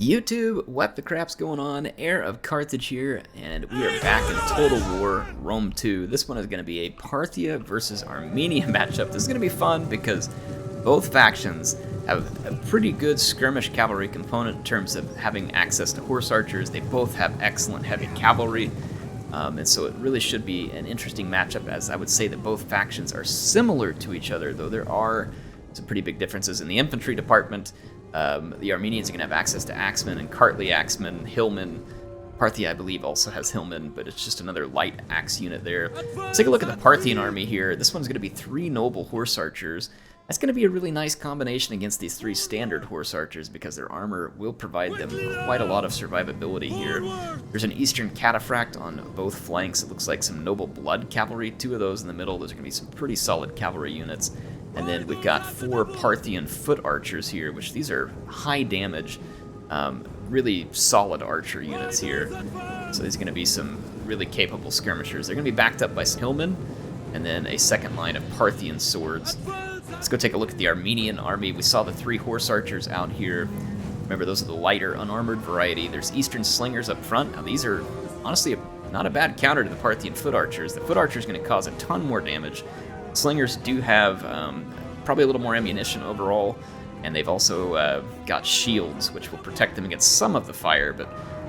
YouTube, what the crap's going on? HeirofCarthage here, and we are back in Total War Rome 2. This one is going to be a Parthia versus Armenia matchup. This is going to be fun because both factions have a pretty good skirmish cavalry component in terms of having access to horse archers. They both have excellent heavy cavalry, and so it really should be an interesting matchup, as I would say that both factions are similar to each other, though there are some pretty big differences in the infantry department. The Armenians are going to have access to axemen and cartly axemen, hillmen. Parthia, I believe, also has hillmen, but it's just another light axe unit there. Let's take a look at the Parthian army here. This one's going to be 3 noble horse archers. That's going to be a really nice combination against these 3 standard horse archers because their armor will provide them quite a lot of survivability here. There's an Eastern Cataphract on both flanks. It looks like some noble blood cavalry. 2 of those in the middle. Those are going to be some pretty solid cavalry units. And then we've got 4 Parthian foot archers here, which these are high damage, really solid archer units here. So these are going to be some really capable skirmishers. They're going to be backed up by some hillmen, and then a second line of Parthian swords. Let's go take a look at the Armenian army. We saw the 3 horse archers out here. Remember, those are the lighter, unarmored variety. There's Eastern slingers up front. Now, these are honestly not a bad counter to the Parthian foot archers. The foot archer is going to cause a ton more damage. Slingers do have probably a little more ammunition overall, and they've also got shields, which will protect them against some of the fire, but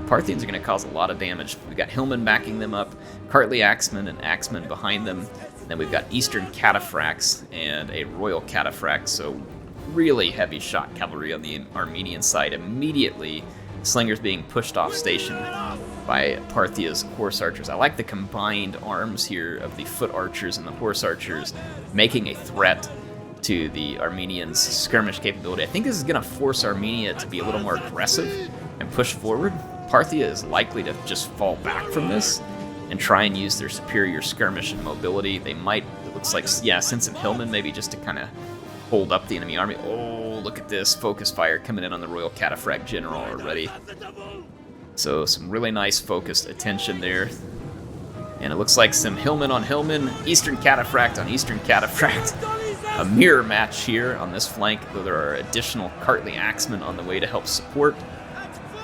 Parthians are going to cause a lot of damage. We've got hillmen backing them up, cartly axemen and axemen behind them, and then we've got Eastern cataphracts and a royal cataphract, so really heavy shot cavalry on the Armenian side. Immediately, slingers being pushed off station by Parthia's horse archers. I like the combined arms here of the foot archers and the horse archers, making a threat to the Armenians' skirmish capability. I think this is going to force Armenia to be a little more aggressive and push forward. Parthia is likely to just fall back from this and try and use their superior skirmish and mobility. They might, it looks like, yeah, send some hillmen maybe just to kind of hold up the enemy army. Oh, look at this focus fire coming in on the Royal Cataphract General already. So some really nice focused attention there. And it looks like some hillmen on hillmen, Eastern Cataphract on Eastern Cataphract. A mirror match here on this flank, though there are additional cartly axemen on the way to help support.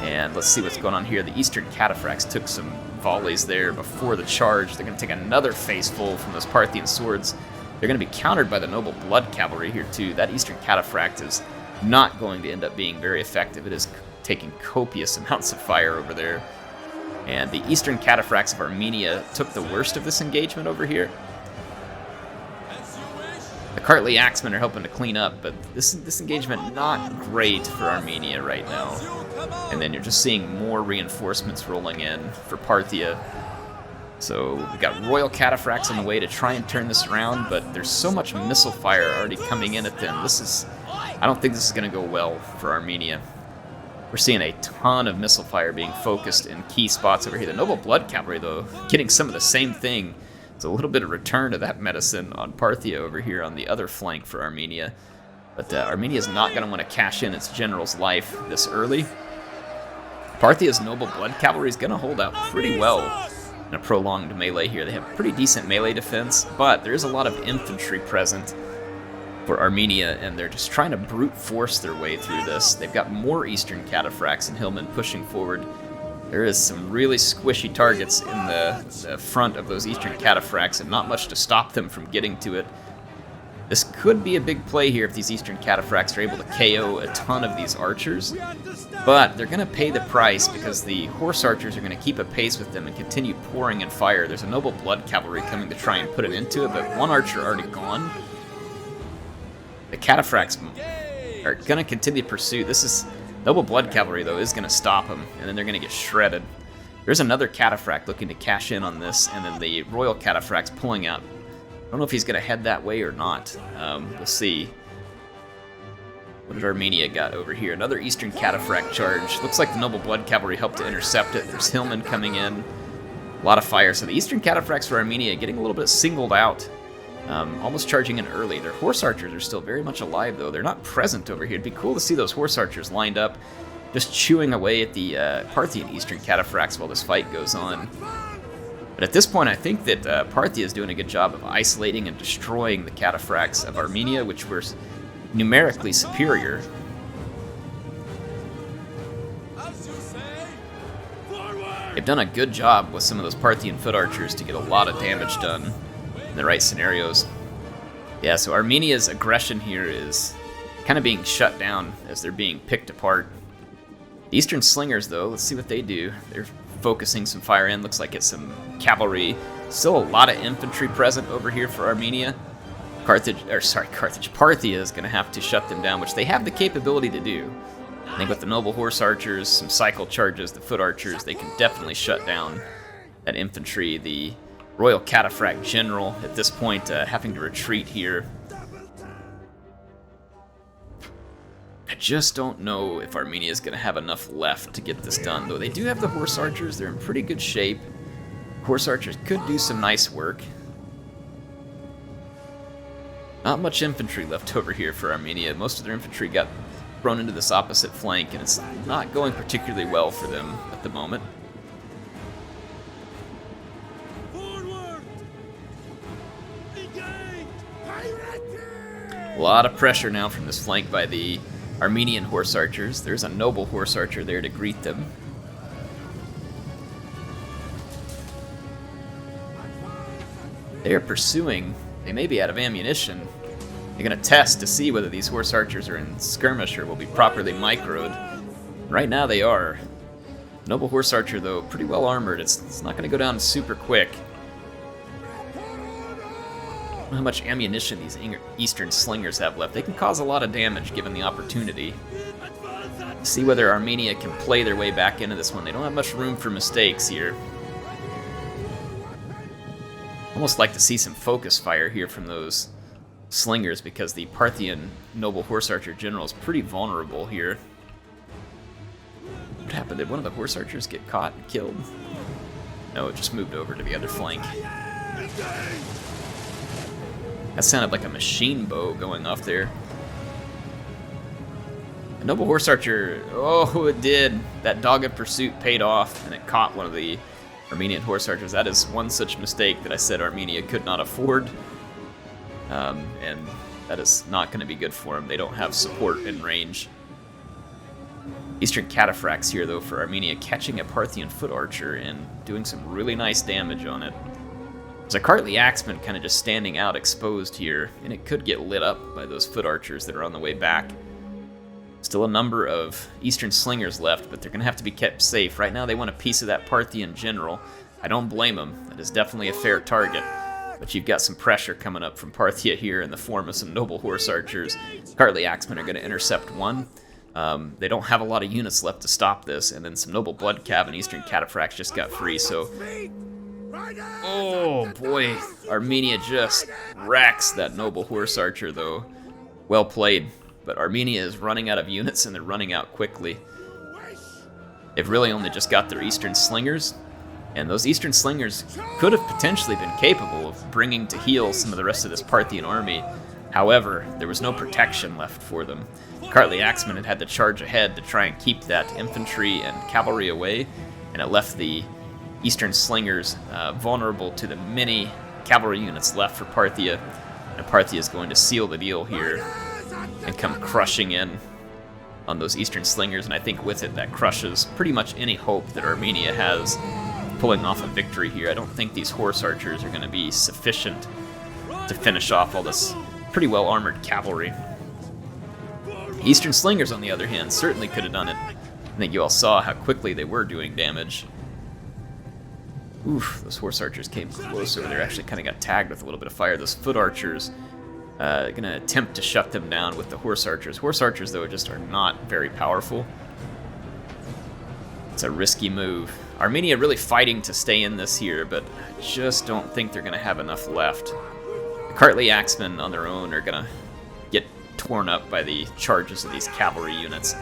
And let's see what's going on here. The Eastern Cataphracts took some volleys there before the charge. They're going to take another faceful from those Parthian swords. They're going to be countered by the noble blood cavalry here too. That Eastern Cataphract is not going to end up being very effective. It is taking copious amounts of fire over there. And the Eastern Cataphracts of Armenia took the worst of this engagement over here. The cartly axemen are helping to clean up, but this engagement not great for Armenia right now. And then you're just seeing more reinforcements rolling in for Parthia. So we've got Royal Cataphracts on the way to try and turn this around, but there's so much missile fire already coming in at them. I don't think this is going to go well for Armenia. We're seeing a ton of missile fire being focused in key spots over here. The noble blood cavalry, though, getting some of the same thing. It's a little bit of return to that medicine on Parthia over here on the other flank for Armenia. But Armenia is not going to want to cash in its general's life this early. Parthia's noble blood cavalry is going to hold out pretty well in a prolonged melee here. They have pretty decent melee defense, but there is a lot of infantry present for Armenia, and they're just trying to brute force their way through this. They've got more Eastern Cataphracts and hillmen pushing forward. There is some really squishy targets in the front of those Eastern Cataphracts and not much to stop them from getting to it. This could be a big play here if these Eastern Cataphracts are able to KO a ton of these archers, but they're going to pay the price because the horse archers are going to keep a pace with them and continue pouring in fire. There's a noble blood cavalry coming to try and put an end to it, but one archer already gone. The Cataphracts are going to continue to pursue. Noble blood cavalry, though, is going to stop them, and then they're going to get shredded. There's another Cataphract looking to cash in on this, and then the Royal Cataphract's pulling out. I don't know if he's going to head that way or not. We'll see. What did Armenia got over here? Another Eastern Cataphract charge. Looks like the noble blood cavalry helped to intercept it. There's hillmen coming in. A lot of fire. So the Eastern Cataphracts for Armenia getting a little bit singled out. Almost charging in early. Their horse archers are still very much alive, though. They're not present over here. It'd be cool to see those horse archers lined up, just chewing away at the Parthian Eastern Cataphracts while this fight goes on. But at this point, I think that Parthia is doing a good job of isolating and destroying the Cataphracts of Armenia, which were numerically superior. They've done a good job with some of those Parthian foot archers to get a lot of damage done in the right scenarios. Yeah, so Armenia's aggression here is kind of being shut down as they're being picked apart. The Eastern Slingers, though, let's see what they do. They're focusing some fire in. Looks like it's some cavalry. Still a lot of infantry present over here for Armenia. Parthia is going to have to shut them down, which they have the capability to do. I think with the noble horse archers, some cycle charges, the foot archers, they can definitely shut down that infantry. The Royal Cataphract General, at this point, having to retreat here. I just don't know if Armenia is going to have enough left to get this done, though they do have the horse archers. They're in pretty good shape. Horse archers could do some nice work. Not much infantry left over here for Armenia. Most of their infantry got thrown into this opposite flank, and it's not going particularly well for them at the moment. A lot of pressure now from this flank by the Armenian horse archers. There's a noble horse archer there to greet them. They are pursuing. They may be out of ammunition. They're going to test to see whether these horse archers are in skirmish or will be properly microed. Right now they are. Noble horse archer, though, pretty well armored. It's not going to go down super quick. I don't know how much ammunition these Eastern Slingers have left. They can cause a lot of damage given the opportunity. See whether Armenia can play their way back into this one. They don't have much room for mistakes here. Almost like to see some focus fire here from those Slingers, because the Parthian noble horse archer general is pretty vulnerable here. What happened? Did one of the horse archers get caught and killed? No, it just moved over to the other flank. That sounded like a machine bow going off there. The noble horse archer, oh, it did. That dogged pursuit paid off, and it caught one of the Armenian horse archers. That is one such mistake that I said Armenia could not afford. And that is not going to be good for them. They don't have support in range. Eastern Cataphracts here, though, for Armenia, catching a Parthian foot archer and doing some really nice damage on it. There's a Cartly Axeman kind of just standing out exposed here, and it could get lit up by those foot archers that are on the way back. Still a number of Eastern Slingers left, but they're going to have to be kept safe. Right now they want a piece of that Parthian general. I don't blame them. That is definitely a fair target. But you've got some pressure coming up from Parthia here in the form of some noble horse archers. Cartly Axemen are going to intercept one. They don't have a lot of units left to stop this, and then some noble blood cav and Eastern Cataphracts just got free, so... Oh boy, Armenia just wrecks that noble horse archer, though. Well played, but Armenia is running out of units, and they're running out quickly. They've really only just got their Eastern Slingers, and those Eastern Slingers could have potentially been capable of bringing to heel some of the rest of this Parthian army. However, there was no protection left for them. Cartly Axemen had had to charge ahead to try and keep that infantry and cavalry away, and it left the Eastern Slingers vulnerable to the many cavalry units left for Parthia. And Parthia is going to seal the deal here and come crushing in on those Eastern Slingers, and I think with it that crushes pretty much any hope that Armenia has pulling off a victory here. I don't think these horse archers are going to be sufficient to finish off all this pretty well armored cavalry. Eastern Slingers, on the other hand, certainly could have done it. I think you all saw how quickly they were doing damage. Oof, those horse archers came close over there. Actually kind of got tagged with a little bit of fire. Those foot archers, going to attempt to shut them down with the horse archers. Horse archers, though, just are not very powerful. It's a risky move. Armenia really fighting to stay in this here, but I just don't think they're going to have enough left. The Cartly Axemen on their own are going to get torn up by the charges of these cavalry units.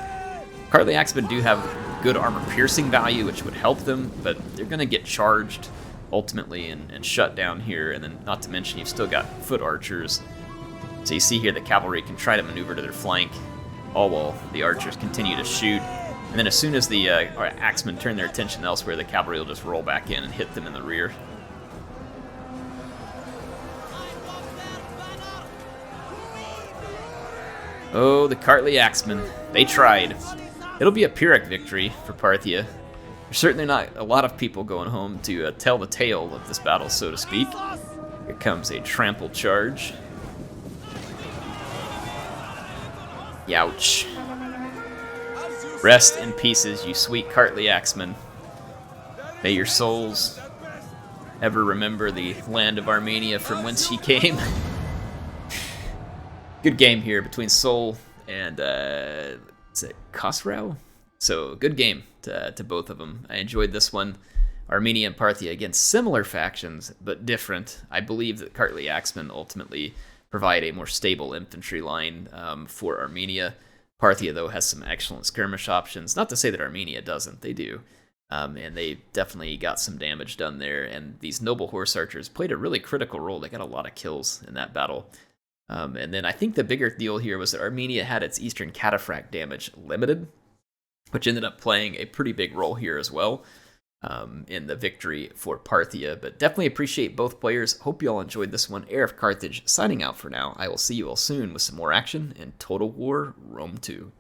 Cartly Axemen do have good armor-piercing value, which would help them, but they're going to get charged ultimately and shut down here, and then not to mention you've still got foot archers. So you see here the cavalry can try to maneuver to their flank, all while the archers continue to shoot. And then as soon as the Axemen turn their attention elsewhere, the cavalry will just roll back in and hit them in the rear. Oh, the Cartly Axemen. They tried. It'll be a Pyrrhic victory for Parthia. There's certainly not a lot of people going home to tell the tale of this battle, so to speak. Here comes a trample charge. Youch. Rest in pieces, you sweet Kartli axemen. May your souls ever remember the land of Armenia from whence ye came. Good game here between Sol and is it Khosrau? So good game to both of them. I enjoyed this one. Armenia and Parthia against similar factions, but different. I believe that Kartli axemen ultimately provide a more stable infantry line for Armenia. Parthia, though, has some excellent skirmish options. Not to say that Armenia doesn't. They do. And they definitely got some damage done there. And these noble horse archers played a really critical role. They got a lot of kills in that battle. And then I think the bigger deal here was that Armenia had its eastern cataphract damage limited, which ended up playing a pretty big role here as well in the victory for Parthia. But definitely appreciate both players. Hope you all enjoyed this one. HeirofCarthage signing out for now. I will see you all soon with some more action in Total War Rome 2.